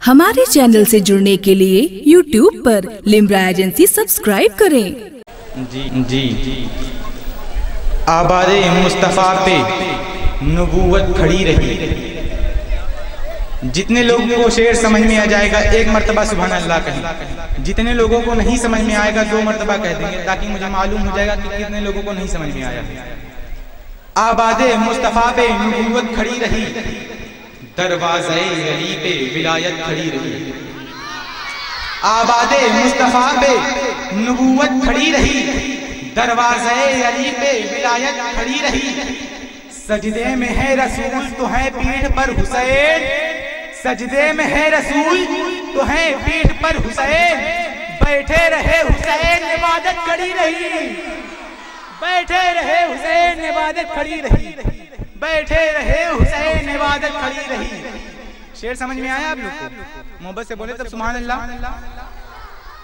ہمارے چینل سے جڑنے کے لیے YouTube پر لمرا ایجنسی سبسکرائب کریں۔ جی آباد مصطفیٰ پہ نبوت کھڑی رہی۔ جتنے لوگوں کو شعر سمجھ میں آ جائے گا ایک مرتبہ سبحان اللہ کہیں، جتنے لوگوں کو نہیں سمجھ میں آئے گا 2 مرتبہ کہہ دیں گے، تاکہ مجھے معلوم ہو جائے گا کہ کتنے لوگوں کو نہیں سمجھ میں آیا ہے۔ آباد مصطفیٰ پہ نبوت کھڑی رہی، دروازے علی پہ ولایت کھڑی رہی۔ آباد مصطفیٰ پہ نبوت کھڑی رہی، دروازے علی پہ ولایت کھڑی رہی۔ سجدے میں ہے رسول تو ہے پیٹھ پر حسین، سجدے میں ہے رسول تو ہے پیٹھ پر حسین۔ بیٹھے رہے حسین عبادت کھڑی رہی، بیٹھے رہے حسین عبادت کھڑی رہی، بیٹھے رہے حسین عبادت کھڑی رہی۔ شعر سمجھ میں آیا آپ لوگ کو؟ محبت سے بولے تب سبحان اللہ۔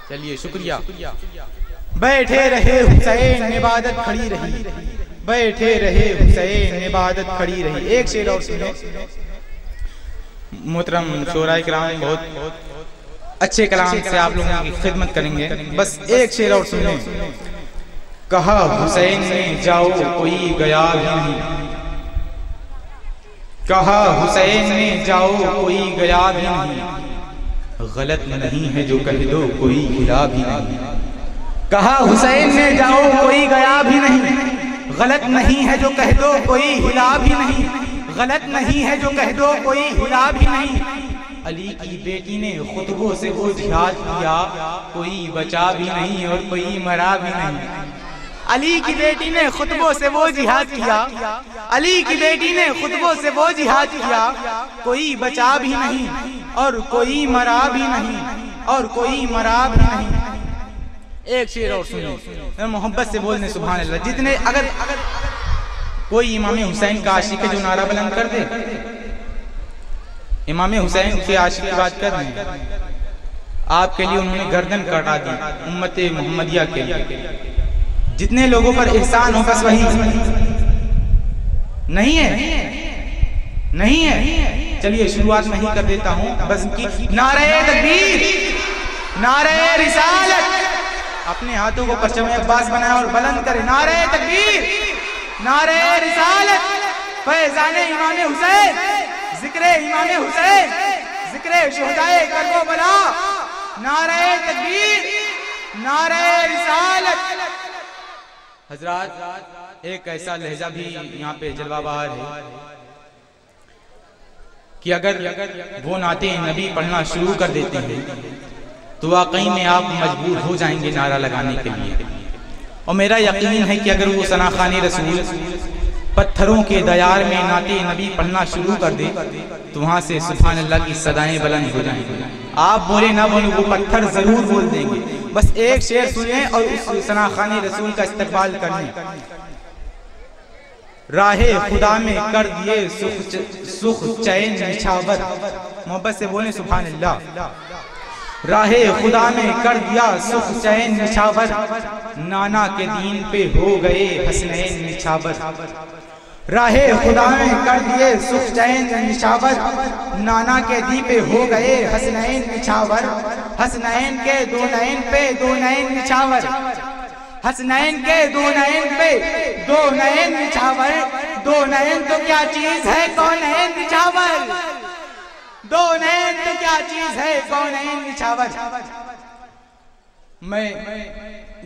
چلیے شکریہ۔ بیٹھے رہے حسین عبادت کھڑی رہی، بیٹھے رہے حسین عبادت کھڑی رہی۔ ایک شعر اور سنو، محترم شعراء کرام بہت اچھے کلام سے آپ لوگوں کی خدمت کریں گے، بس ایک شعر اور سنیں۔ کہا حسین نے جاؤ کوئی گیا بھی نہیں، کہا حسین نے جاؤ کوئی گیا بھی نہیں، غلط نہیں ہے جو کہہ دو کوئی ہلا بھی نہیں۔ کہا حسین نے جاؤ کوئی گیا بھی نہیں، غلط نہیں ہے جو کہہ دو کوئی ہلا بھی نہیں، غلط نہیں ہے جو کہہ دو کوئی ہلا بھی نہیں۔ علی کی بیٹی نے خطبوں سے وہ جہاد کیا، کوئی بچا بھی نہیں اور کوئی مرا بھی نہیں۔ علی کی بیٹی نے خطبوں سے وہ جہاد کیا، علی کی بیٹی نے خطبوں سے وہ جہاد کیا، کوئی بچا بھی نہیں اور کوئی مرا بھی نہیں، اور کوئی مرا بھی نہیں۔ ایک شعر اور سنیں، محبت سے بولنے سبحان اللہ۔ جتنے اگر کوئی امام حسین کا عاشق ہے جو نعرہ بلند کر دے، امام حسین کے عاشق کی بات کر رہے ہیں، آپ کے لیے انہوں نے گردن کاٹا دی امت محمدیہ کے لیے۔ جتنے لوگوں پر احسان ہو بس وہی نہیں ہے، نہیں ہے۔ چلیے شروعات میں ہی کر دیتا ہوں بس کی نعرہ تکبیر، نعرہ رسالت، اپنے ہاتھوں کو پرچم عباس بنائے اور بلند کرے۔ نعرہ تکبیر، نعرہ رسالت، فیضان امام حسین، ذکر امام حسین، ذکر شہدائے کربلا، نعرہ تکبیر، نعرہ رسالت۔ حضرات ایک ایسا لہجہ بھی یہاں پہ جلوہ بہار ہے کہ اگر وہ نعت نبی پڑھنا شروع کر دیتے ہیں تو واقعی میں آپ مجبور ہو جائیں گے نعرہ لگانے کے لیے۔ اور میرا یقین ہے کہ اگر وہ ثنا خوان رسول پتھروں کے دیار میں نعت نبی پڑھنا شروع کر دے تو وہاں سے سبحان اللہ کی صدائیں بلند ہو جائیں گی۔ آپ بولے نہ بولے وہ پتھر ضرور بول دیں گے۔ بس ایک شعر سنیں اور اس ثنا خوان رسول کا استقبال کریں۔ راہ خدا میں کر دیے سخ چین نچھاور، محبت سے بولیں سبحان اللہ۔ راہ خدا میں کر دیا سخ چین نچھاور، نانا کے دین پہ ہو گئے حسنین نچھاور۔ راہ خدا میں کر دیے سخ چین نچھاور، نانا کے دین پہ ہو گئے حسنین نچھاور۔ حسنین کے دو نین پہ دو نین نچھاور، حسنین کے دو نین پہ دو نین نچھاور۔ دو نین تو کیا چیز ہے کونین نچھاور، دو نین تو کیا چیز ہے کونین نچھاور۔ میں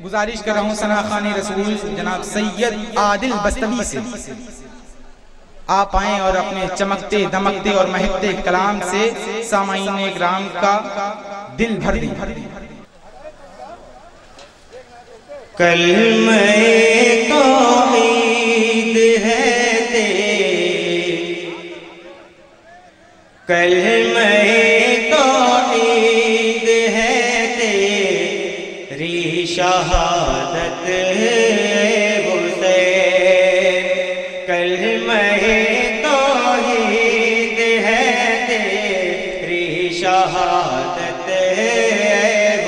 گزارش کر رہا ہوں ثنا خوان رسول جناب سید عادل بستمی سے، آپ آئیں اور اپنے چمکتے دمکتے اور مہکتے کلام سے سامعین اکرام کا دل بھر دیں۔ کلمہ توحید ہے کلمہ توحید ہے تیری شہادت حسین، کلمہ توحید ہے تیری شہادت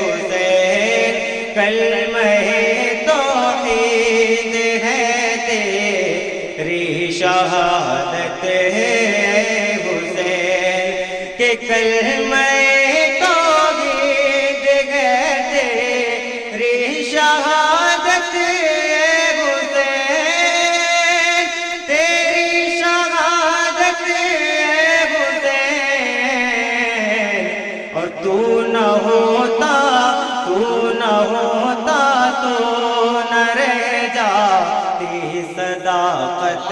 حسین، کلمہ توحید ہے تیری شہادت حسین، کہ کلمہ تو نہ رہ جاتی صداقت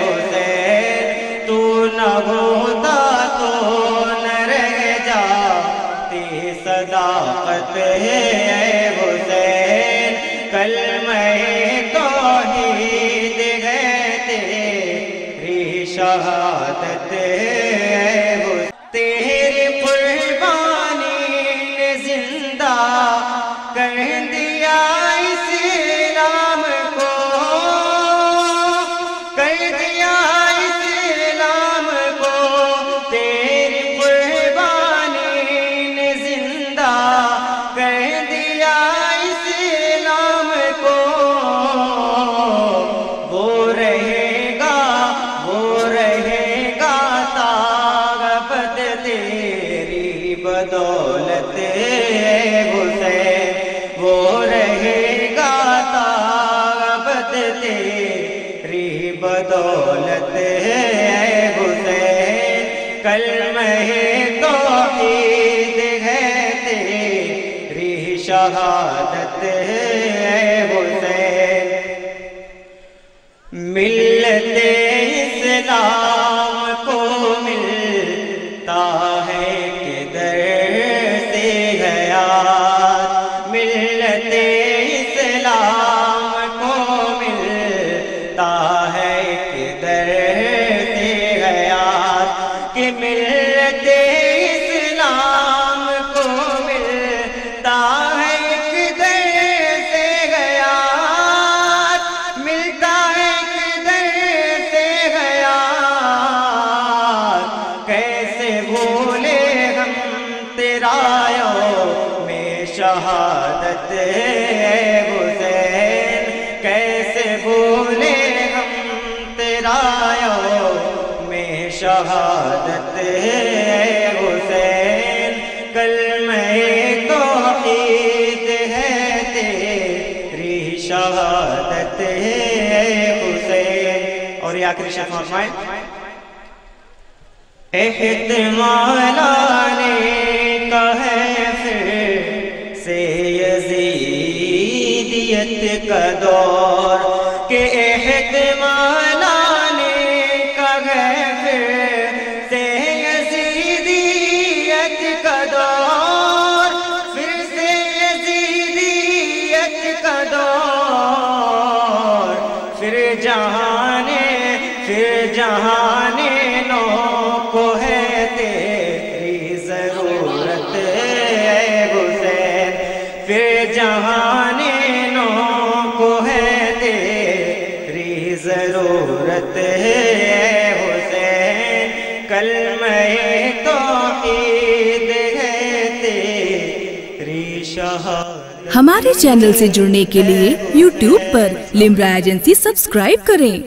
حسین، تو نہ ہوتا تو نہ رہ جاتی صداقت حسین، کلمہ توحید ہے تیری شہادت تیری قربانی نے زندہ کر دیا اسلام کو، کر دیا اسلام کو، تیری قربانی نے زندہ کر دیا اسلام کو، وہ رہے گا تا ابد تیری بدولت حسین، وہ رہے گا تا ابد تیری بدولت حسین، کلمہ توحید ہے تیری شہادت حسین، ملت اسلام کو ملتا ہے کدھر سے حیات، ملت اسلام کو ملتا ہے کدھر سے حیات، کہ ملت اسلام کو ملتا ہے کدھر سے حیات، ملتا ہے کدھر سے حیات، کیسے بھولے ہم تیرا یوم شہادت حسین، کیسے بھولے ہم تیرا یوم شہادت حسین، کلمہ توحید ہے تیری شہادت حسین۔ اور یہ آخری شعر فرمائیں، احتمالانے کا ہے پھر سے یزیدیت کا دور، کہ احتمالانے کا ہے پھر سے یزیدیت کا دور، پھر سے یزیدیت کا دور، پھر جہانے نو کو ہے تیری ضرورت حسین، پھر جہانے نو کو ہے تیری ضرورت حسین، کلمہ توحید ہے تیری شہادت۔ ہمارے چینل سے جڑنے کے لیے YouTube پر لمرا ایجنسی سبسکرائب کریں۔